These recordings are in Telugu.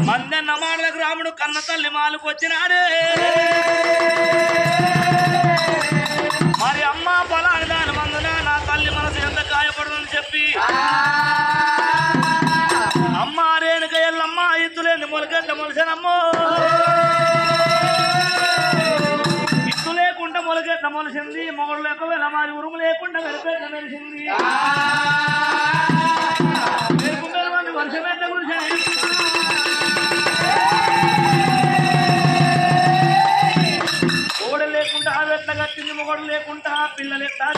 మందన్న మాటలకు రాముడు కన్న తల్లి మాలకు వచ్చినాడే మరి అమ్మ పొలాని దాని మందున నా తల్లి మనసు ఎంత గాయపడుతుందని చెప్పి అమ్మ రేణుక ఎల్లమ్మ ఇద్దులేని మొలకెట్ల మొలిసనమ్మో ఇద్దు లేకుండా మొలకెట్ల మొలిసింది మొగడు లేకపోయినా మరి ఉరుము లేకుండా వెలిపెట్ల మెలిసింది వర్షమెట్ల గురిసని ఓడ లేకుండా వెట్ల కట్టింది మొగడు లేకుండా పిల్లలు ఎట్లా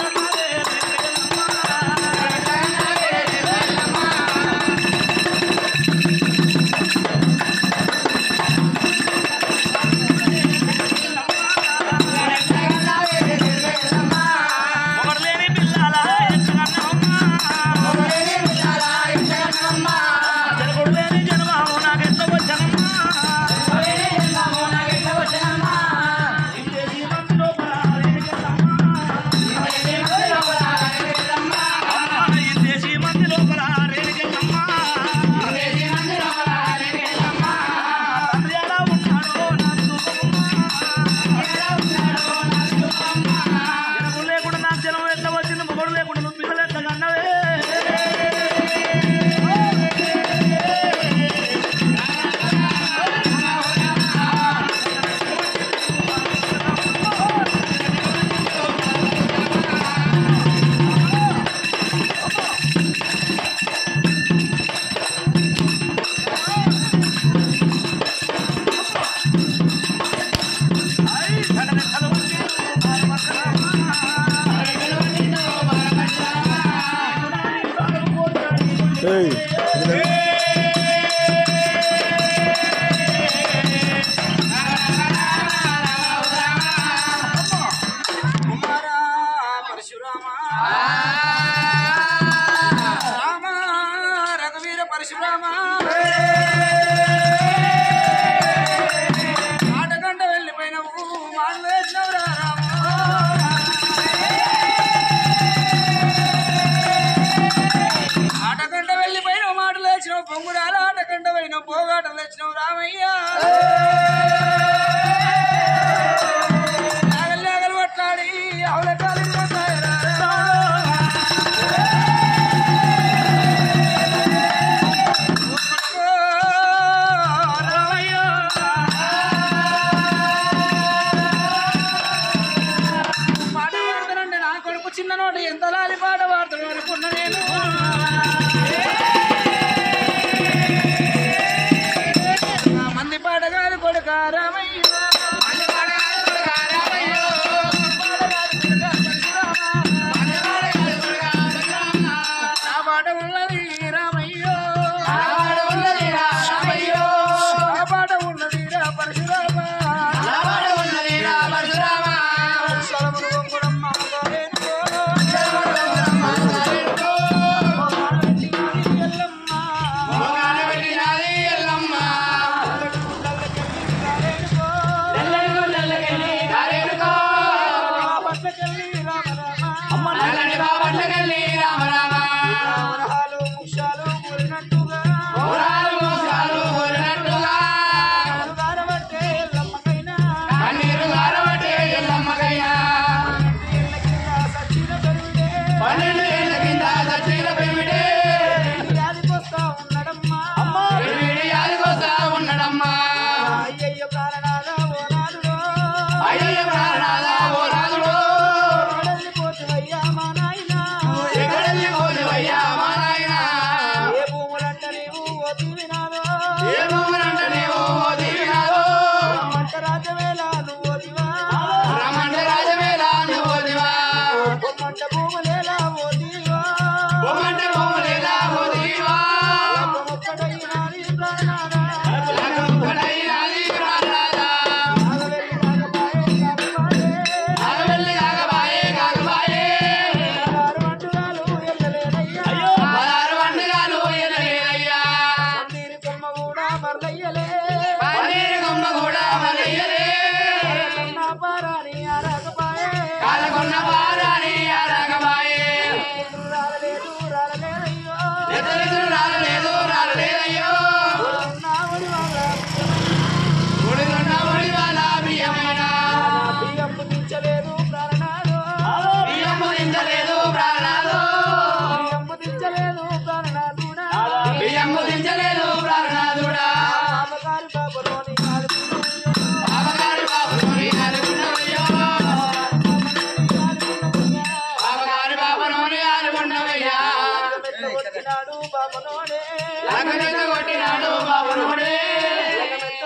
కొట్టినాడు బాబునోడే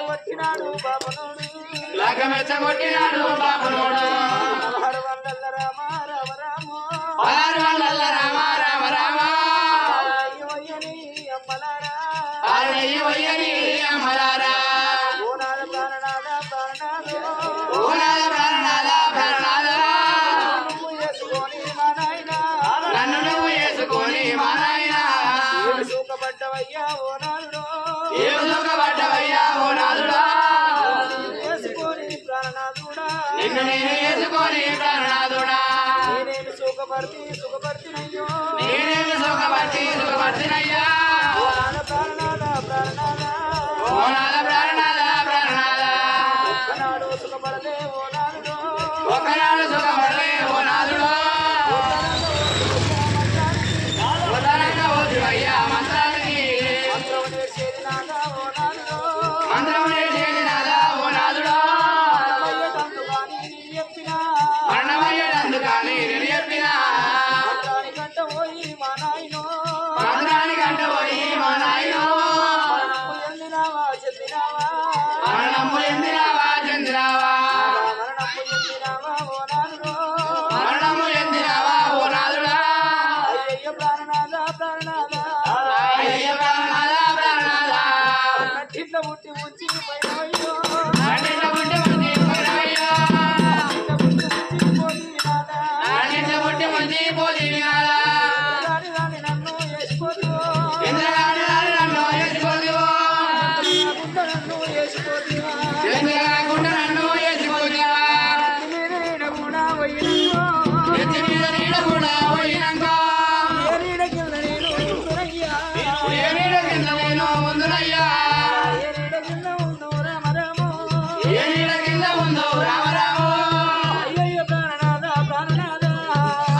కొట్టినాడు బాబునోడు లగమెచ్చగొట్టినాడు బాబునోడు హరవల్ల రామ రామ రామ ఆరువల్ల రామ రామ రామ అయ్యోయని అమ్మలారా అయ్యని అమలారా ఓనాల ప్రాణనాద ప్రాణనాద ఓనాల ప్రాణనాద ప్రాణనాద నువ్వు చేసుకొని మా నాయన నన్ను నువ్వు వేసుకొని మా నాయన సుఖపడ్డవయ్యా ఓనాలుడో ఏ సుఖపడ్డవయ్యా ఓ నాదుడా చేసుకొని ప్రాణనాథుడా నిన్ను నేను వేసుకొని ప్రాణనాథుడా నేనేమి సుఖపడినయ్యో నేనేమి సుఖపడినయ్యా ఓనాల ప్రాణనాద ప్రాణనాద ఓనాల ప్రాణనాద ప్రాణనాద ఒకనాడు సుఖపడలే ఓనాలుడో ఒకనాడు సుఖపడలే ఓ నాదుడా ఉదారంగా వద్దువయ్యా మంత్రానికి మంత్రం నేర్చేది నాదా ఓనాలుడో మంత్రం నేర్చేది నాదా ఓ నాదుడా అయ్యేటందుగాని నీ చెప్పినా మరణమయ్యేటందుకని నేను చెప్పిన మంత్రానికంట పోయి మా నాయనో మంత్రానికంట పోయి మా నాయనో మరణము ఎందినావా చెప్పినావా మరణము ఎందినావా చెందినావా మరణము ఎందినావా ఓనాలుడో మరణము ఎందినావా ఓ నాదుడా అయ్యయ్య ప్రాణనాథ ప్రాణనాథ అయ్యయ్య ప్రాణనాథ ప్రాణనాథ నట్టిట్ల పుట్టి ఉంచి పోయినవయ్యో నాటింట పుట్టి మంచి పోయినవయ్యా నట్టిట్ల పుట్టి ఉంచి పోయినాదా నాటింట పుట్టి మంచి పోతీవి నాదా దాని దాన్ని నన్ను వేసుకోదు ఇంద్రగాడి నన్ను వేసుకోదివో నన్ను వేసుకోదివా ఎందుకు నన్ను వేసుకోదివా మీద నీడ కూడా పోయినో ఎత్తి మీద నీడ కూడా పోయినాకో ఏ నీడ కింద నేను ఉంటునయ్యా ఏ నీడ కింద నేను ఉందునయ్యా ఏ నీడ కింద ఉండు రామ రామో ఏ నీడ కింద ఉందో రామరాము అయ్యయ్య ప్రాణనాథ ప్రాణనాథ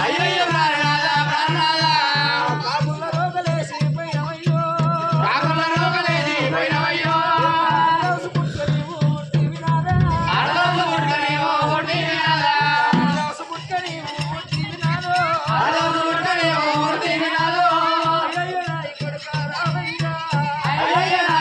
అయ్యయ్య ప్రాణనాథ ప్రాణనాథ కాకుల రోగలేసి పోయినవయ్యో కాకుల రోగలేసి పోయినవయ్యో రోజు పుట్ట నీవు పుట్టివి నాదా అడలోకి పుట్టనేమో పుట్టివి నాదా రోజు పుట్ట నీవు పుట్టివి నాదో అడలోకి పుట్టనేమో పుట్టివి నాదో అయ్యయ్య నా ఇక్కడికి రావయ్యా అయ్యయ్య నా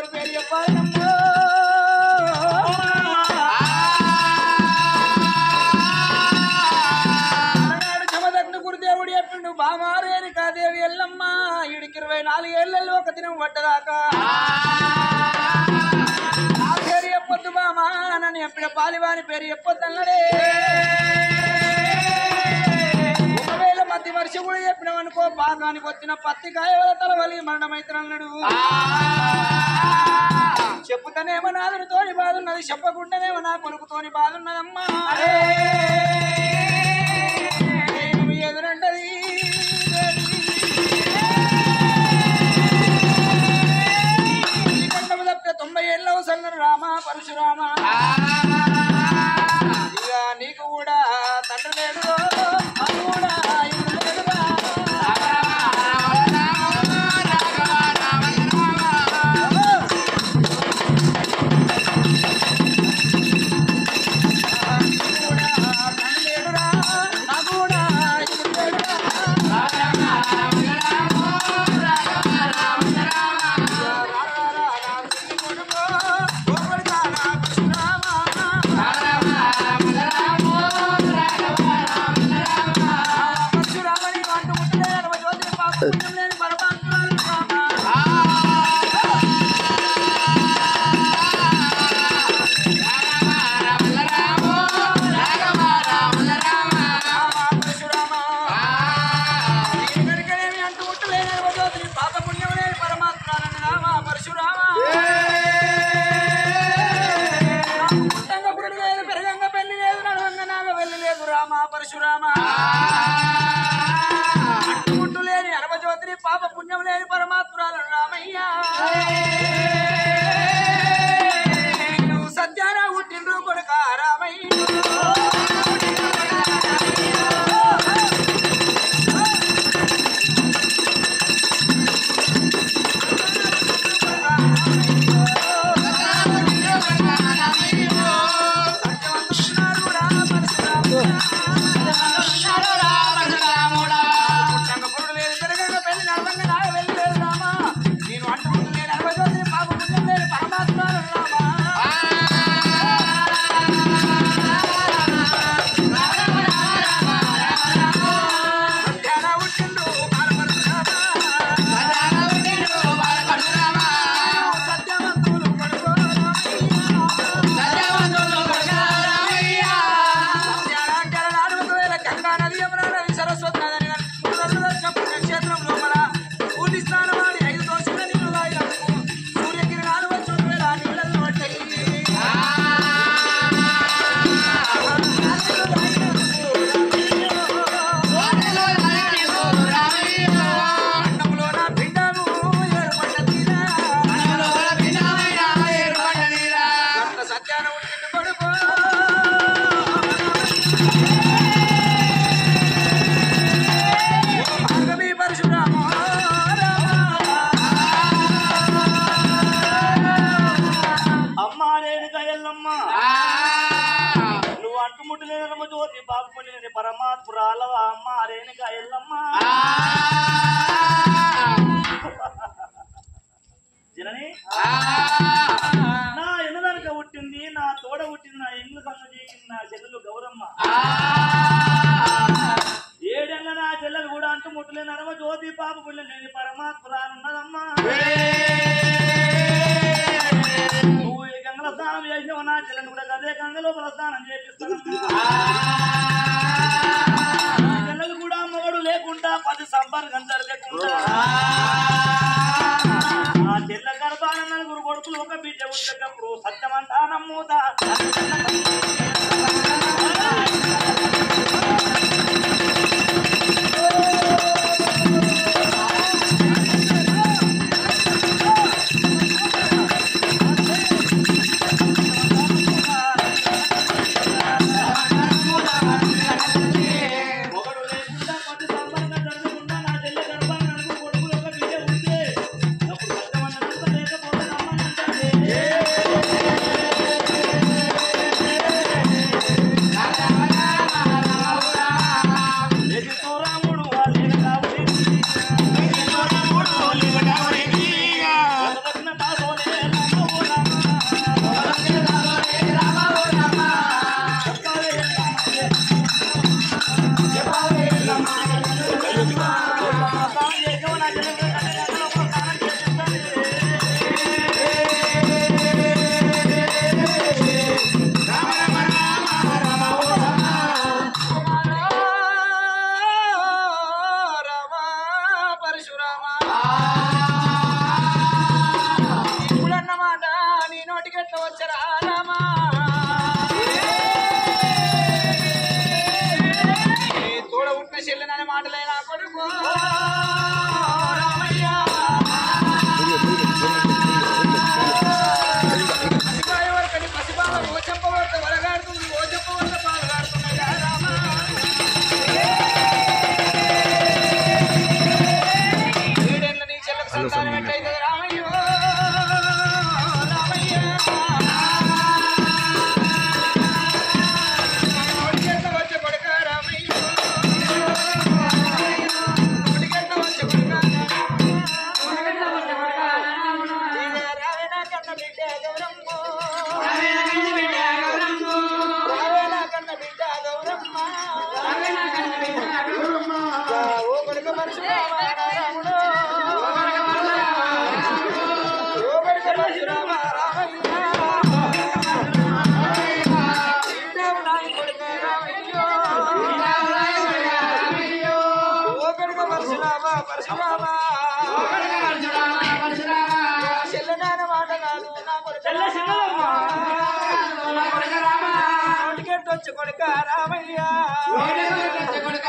ఎవరి పేరు చెప్పాలమ్మో చమదగ్ని గురుదేవుడు చెప్పిండు బామారేని కాదేవి ఎల్లమ్మ ఈడికి 24 ఏళ్ళల్లో ఒక దినం పడ్డదాకా నా పేరు చెప్పొద్దు బామా నన్ను ఎప్పుడు పాలివాని పేరు చెప్పొద్దు అన్నడే ఒకవేళ మధ్య వర్ష కూడా చెప్పినామనుకో పాకానికి వచ్చిన పత్తి కాయల తలవలి మరణమైతే అన్నాడు చెప్పుతానేమో నాదునితోని బాధ ఉన్నది చెప్పకుండానేమో నా కొడుకుతోని బాధ ఉన్నదమ్మా ఎదురంటది తప్పితే 90 ఏళ్ళ అవసరం రామ పరశురామ ఇక నీకు కూడా తండ్రి లేడు కూడా ఇల్లు లేదురా పరశురామ అట్టుముట్టు లేని అరవజ్యోతిని పాప పుణ్యం లేని పరమాత్మురాలు రామయ్య నువ్వు సత్యాన పుట్టిండ్రు కొడుక రామయ్య నువ్వు అంటుముట్టలేదమ్మ జ్యోతి బాబుపల్లి పరమాత్మురాలవా అమ్మ రేణుక ఎల్లమ్మ జనని నా ఎన్నదానిక పుట్టింది నా తోడ పుట్టింది నా ఎంగు సంగ చేసింది నా చెల్లెలు గౌరమ్మ ఏడెళ్ళ నా చెల్లెలు కూడా అంటుముట్టలేనమ్మ జ్యోతి బాబుపల్లి లేని పరమాత్మురాలున్నదమ్మా స్నానం చేసిన నా చెల్లెని కూడా అదే గంగలో స్నానం చేపిస్తాను చెల్లెలు కూడా మొగడు లేకుండా 10 సంపర్కం జరగకుండా ఆ చెల్ల గర్భాన 4 కొడుకులు ఒక బిడ్డ ఉండేటప్పుడు సత్యమంతా నమ్ముతా మాటలైనా కొడుకు రామయ్య పసిబాయవరకని పసిబావ ఓ చెప్పవద్ద వరగాడుతుంది ఓ చెప్పవద్ద పాల్గాడుతున్నదా రామ ఏడేళ్ళ నీ చెల్లకు సంతానం ఎట్టయితే రామయ్య రామయ్య ఒడిగెట్ల వచ్చే కొడుక రామయ్య ఒడిగెట్ల వచ్చే కొడుక రావేనా కన్న బిడ్డ గౌరమ్మ రావేనా కన్న బిడ్డ గౌరమ్మ ఓ కొడుక పరశురామ రాముడు ఓ కొడుక పరశురామ రామయ్య సీతావు నాయి కొడుక రామయ్య ఓ కొడుక పరశురామ పరశురామ చెల్లెనాన మాట కాదు నా కొడుక చెల్ల సింగలమ్మ. నోటికెట్టొచ్చు కొడుక రామయ్య ఓడిగొట్టొచ్చు కొడుక